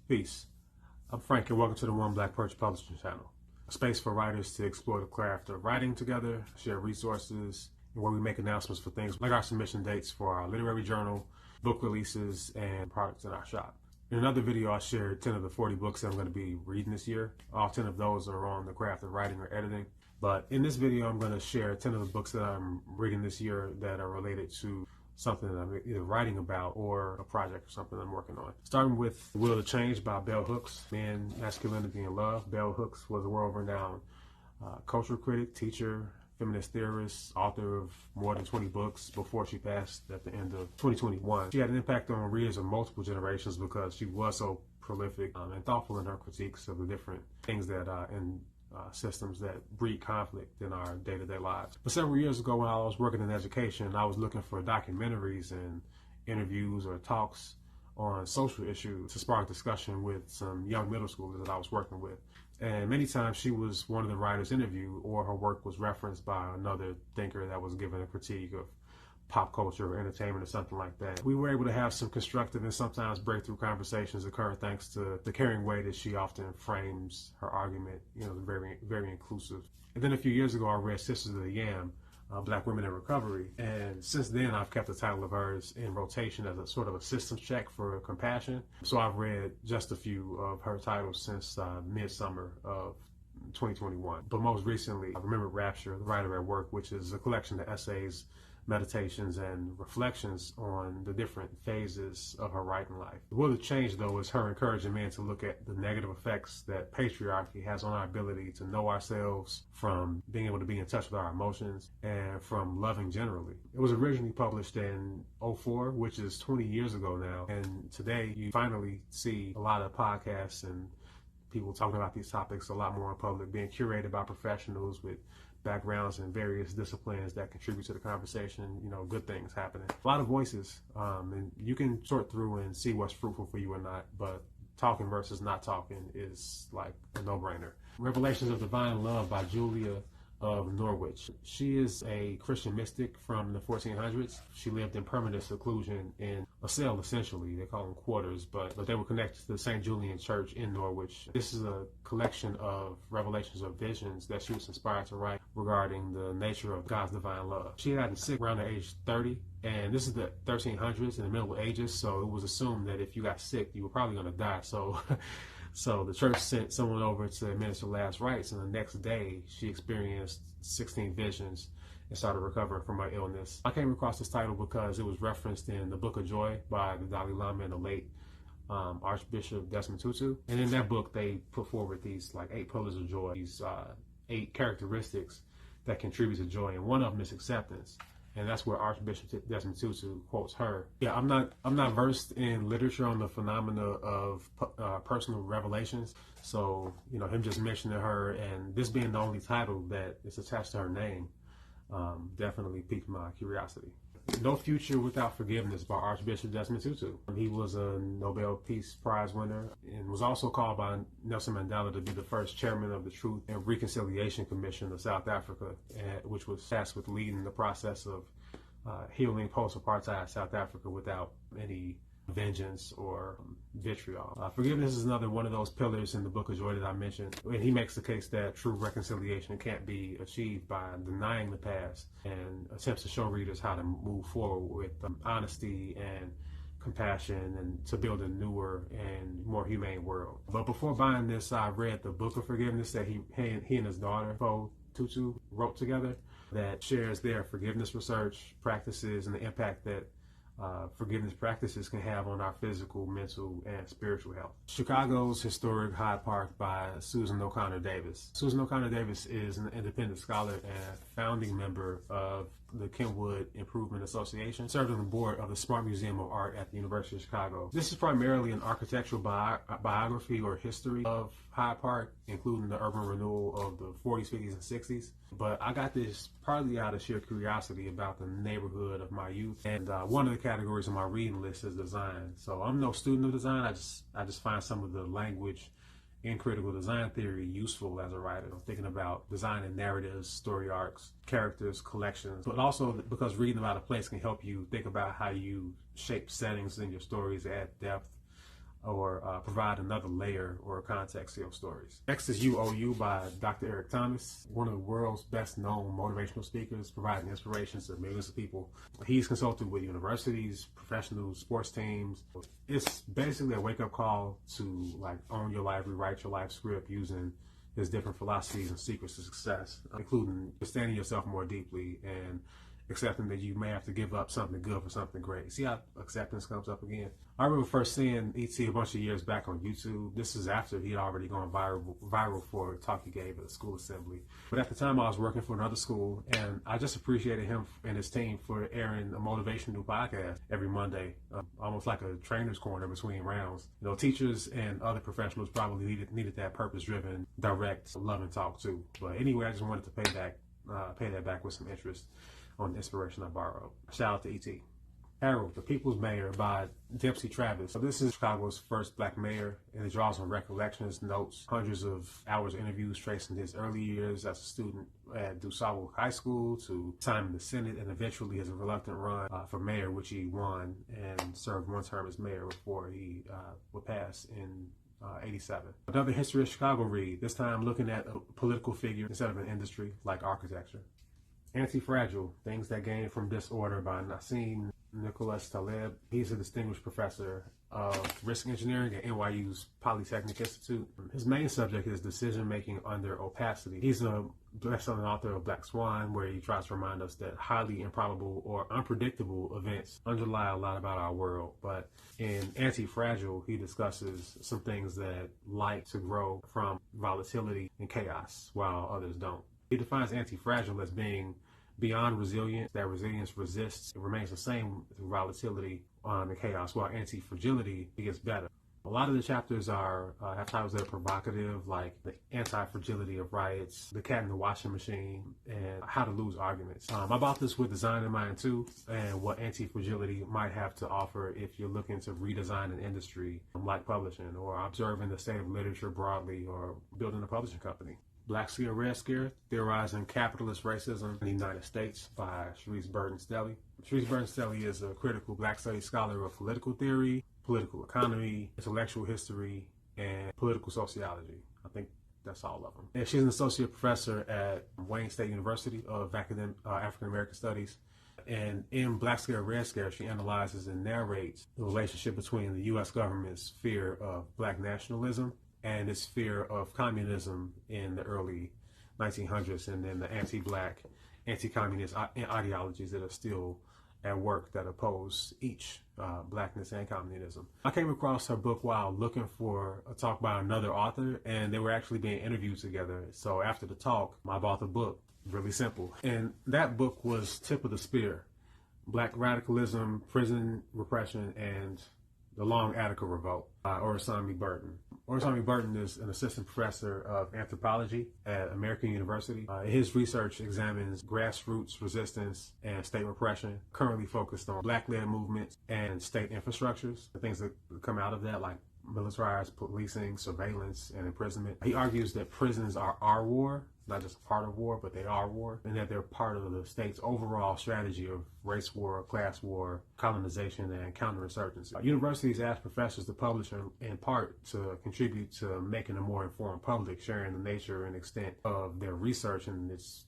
Peace. I'm Frank and welcome to the One Black Perch Publishing Channel, a space for writers to explore the craft of writing together, share resources, and where we make announcements for things like our submission dates for our literary journal, book releases, and products in our shop. In another video, I shared 10 of the 40 books that I'm going to be reading this year. All 10 of those are on the craft of writing or editing. But in this video, I'm going to share 10 of the books that I'm reading this year that are related to something that I'm either writing about or a project or something I'm working on. Starting with Will to Change by Bell Hooks, Men, Masculinity, and Love. Bell Hooks was a world-renowned cultural critic, teacher, feminist theorist, author of more than 20 books before she passed at the end of 2021. She had an impact on readers of multiple generations because she was so prolific and thoughtful in her critiques of the different things that systems that breed conflict in our day-to-day lives. But several years ago, when I was working in education, I was looking for documentaries and interviews or talks on social issues to spark discussion with some young middle schoolers that I was working with. And many times she was one of the writers interviewed, or her work was referenced by another thinker that was given a critique of pop culture or entertainment or something like that. We were able to have some constructive and sometimes breakthrough conversations occur thanks to the caring way that she often frames her argument, very, very inclusive. And then a few years ago, I read Sisters of the Yam, Black Women in Recovery. And since then, I've kept the title of hers in rotation as a sort of a systems check for compassion. So I've read just a few of her titles since midsummer of 2021. But most recently, I remembered Rapture, The Writer at Work, which is a collection of essays, meditations, and reflections on the different phases of her writing life. The Will to Change, though, is her encouraging men to look at the negative effects that patriarchy has on our ability to know ourselves, from being able to be in touch with our emotions, and from loving generally. It was originally published in '04, which is 20 years ago now, and today you finally see a lot of podcasts and people talking about these topics a lot more in public, being curated by professionals with backgrounds in various disciplines that contribute to the conversation, good things happening. A lot of voices, and you can sort through and see what's fruitful for you or not, but talking versus not talking is like a no-brainer. Revelations of Divine Love by Julia of Norwich. She is a Christian mystic from the 1400s. She lived in permanent seclusion in a cell, essentially. They call them quarters, but they were connected to the St. Julian Church in Norwich. This is a collection of revelations of visions that she was inspired to write regarding the nature of God's divine love. She had gotten sick around the age 30, and this is the 1300s in the Middle Ages, so it was assumed that if you got sick, you were probably going to die. So the church sent someone over to administer last rites, and the next day she experienced 16 visions and started recovering from her illness. I came across this title because it was referenced in the Book of Joy by the Dalai Lama and the late Archbishop Desmond Tutu. And in that book, they put forward these 8 pillars of joy, these 8 characteristics that contribute to joy, and one of them is acceptance. And that's where Archbishop Desmond Tutu quotes her. Yeah, I'm not versed in literature on the phenomena of personal revelations. So, him just mentioning her and this being the only title that is attached to her name definitely piqued my curiosity. No Future Without Forgiveness by Archbishop Desmond Tutu. He was a Nobel Peace Prize winner and was also called by Nelson Mandela to be the first chairman of the Truth and Reconciliation Commission of South Africa, which was tasked with leading the process of healing post-apartheid South Africa without any vengeance or vitriol. Forgiveness is another one of those pillars in the Book of Joy that I mentioned. And he makes the case that true reconciliation can't be achieved by denying the past, and attempts to show readers how to move forward with honesty and compassion and to build a newer and more humane world. But before buying this, I read the Book of Forgiveness that he and his daughter, Tutu, wrote together, that shares their forgiveness research practices and the impact that forgiveness practices can have on our physical, mental, and spiritual health. Chicago's Historic Hyde Park by Susan O'Connor Davis. Susan O'Connor Davis is an independent scholar and founding member of the Kenwood Improvement Association, served on the board of the Smart Museum of Art at the University of Chicago. This is primarily an architectural biography or history of Hyde Park, including the urban renewal of the 40s, 50s, and 60s. But I got this partly out of sheer curiosity about the neighborhood of my youth, and one of the categories on my reading list is design. So I'm no student of design. I just find some of the language in critical design theory useful as a writer. I'm thinking about designing narratives, story arcs, characters, collections, but also because reading about a place can help you think about how you shape settings in your stories, add depth, or provide another layer or context to your stories. Next is You Owe You by Dr. Eric Thomas, one of the world's best known motivational speakers, providing inspiration to millions of people. He's consulted with universities, professional sports teams. It's basically a wake-up call to like own your life, rewrite your life script using his different philosophies and secrets to success, including understanding yourself more deeply and accepting that you may have to give up something good for something great. See how acceptance comes up again? I remember first seeing E.T. a bunch of years back on YouTube. This is after he'd already gone viral for a talk he gave at a school assembly. But at the time I was working for another school, and I just appreciated him and his team for airing a motivational podcast every Monday, almost like a trainer's corner between rounds. You know, teachers and other professionals probably needed that purpose-driven, direct, loving talk too. But anyway, I just wanted to pay that back with some interest on the inspiration I borrowed. Shout out to E.T. Harold, the People's Mayor by Dempsey Travis. So this is Chicago's first black mayor, and it draws on recollections, notes, hundreds of hours of interviews tracing his early years as a student at DuSable High School to time in the Senate, and eventually his reluctant run for mayor, which he won and served one term as mayor before he would pass in 87. Another History of Chicago read, this time looking at a political figure instead of an industry like architecture. Anti-Fragile, Things That Gain from Disorder by Nassim Taleb. He's a distinguished professor of risk engineering at NYU's Polytechnic Institute. His main subject is decision-making under opacity. He's a best-selling author of Black Swan, where he tries to remind us that highly improbable or unpredictable events underlie a lot about our world. But in Anti-Fragile, he discusses some things that like to grow from volatility and chaos, while others don't. He defines anti-fragile as being beyond resilient, that resilience resists, it remains the same through volatility and chaos, while anti-fragility, it gets better. A lot of the chapters have titles that are provocative, like the anti-fragility of riots, the cat in the washing machine, and how to lose arguments. I bought this with design in mind too, and what anti-fragility might have to offer if you're looking to redesign an industry like publishing, or observing the state of literature broadly, or building a publishing company. Black Scare, Red Scare, Theorizing Capitalist Racism in the United States by Charisse burden-stelly. Charisse burden-stelly is a critical Black studies scholar of political theory, political economy, intellectual history, and political sociology. I think that's all of them. And she's an associate professor at Wayne State University of African American Studies. And in Black Scare, Red Scare, she analyzes and narrates the relationship between the U.S. government's fear of Black nationalism and its fear of communism in the early 1900s, and then the anti-Black, anti-communist ideologies that are still at work that oppose each Blackness and communism. I came across her book while looking for a talk by another author, and they were actually being interviewed together. So after the talk, I bought the book. Really simple. And that book was Tip of the Spear: Black Radicalism, Prison Repression, and the Long Attica Revolt by Orisanmi Burton. Orisanmi Burton is an assistant professor of anthropology at American University. His research examines grassroots resistance and state repression, currently focused on Black-led movements and state infrastructures, the things that come out of that, like militarized policing, surveillance, and imprisonment. He argues that prisons are our war, not just a part of war, but they are war, and that they're part of the state's overall strategy of race war, class war, colonization, and counterinsurgency. Universities ask professors to publish in part to contribute to making a more informed public, sharing the nature and extent of their research and its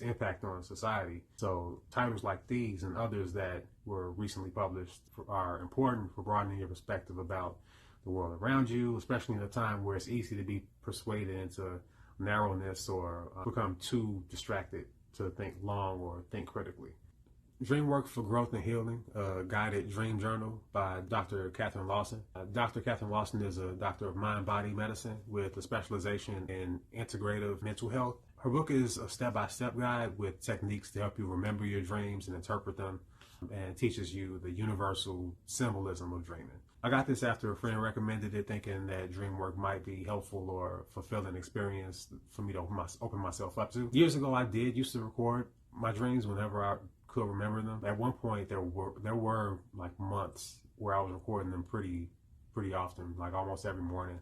impact on society. So titles like these and others that were recently published are important for broadening your perspective about the world around you, especially in a time where it's easy to be persuaded into narrowness or become too distracted to think long or think critically. Dream Work for Growth and Healing, a guided dream journal by Dr. Catherine Lawson. Dr. Catherine Lawson is a doctor of mind-body medicine with a specialization in integrative mental health. Her book is a step-by-step guide with techniques to help you remember your dreams and interpret them, and teaches you the universal symbolism of dreaming. I got this after a friend recommended it, thinking that dream work might be helpful or fulfilling experience for me to open myself up to. Years ago, I used to record my dreams whenever I could remember them. At one point, there were like months where I was recording them pretty often, like almost every morning,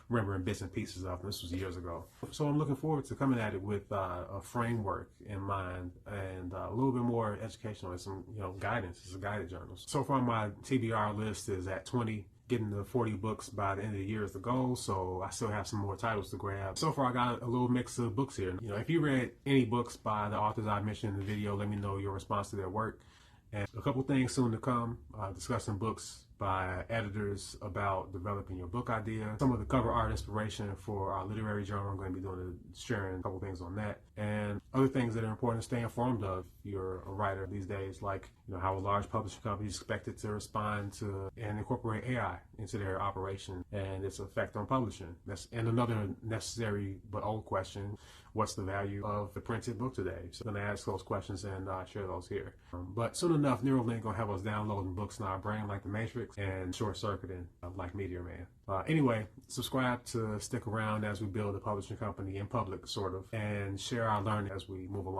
remembering bits and pieces of them. This was years ago. So I'm looking forward to coming at it with a framework in mind and a little bit more educational and some guidance. It's a guided journal. So far, my TBR list is at 20, Getting to 40 books by the end of the year is the goal, so I still have some more titles to grab. So far, I got a little mix of books here. If you read any books by the authors I mentioned in the video, let me know your response to their work. And a couple things soon to come, discussing books by editors about developing your book idea. Some of the cover art inspiration for our literary journal. I'm going to be sharing a couple things on that. And other things that are important to stay informed of if you're a writer these days, like how a large publishing company is expected to respond to and incorporate AI into their operation and its effect on publishing. And another necessary but old question, what's the value of the printed book today? So I'm going to ask those questions and share those here. But soon enough, Neuralink going to have us downloading books in our brain like the Matrix and short-circuiting like Meteor Man. Anyway, subscribe to stick around as we build a publishing company in public, sort of, and share our learning as we move along.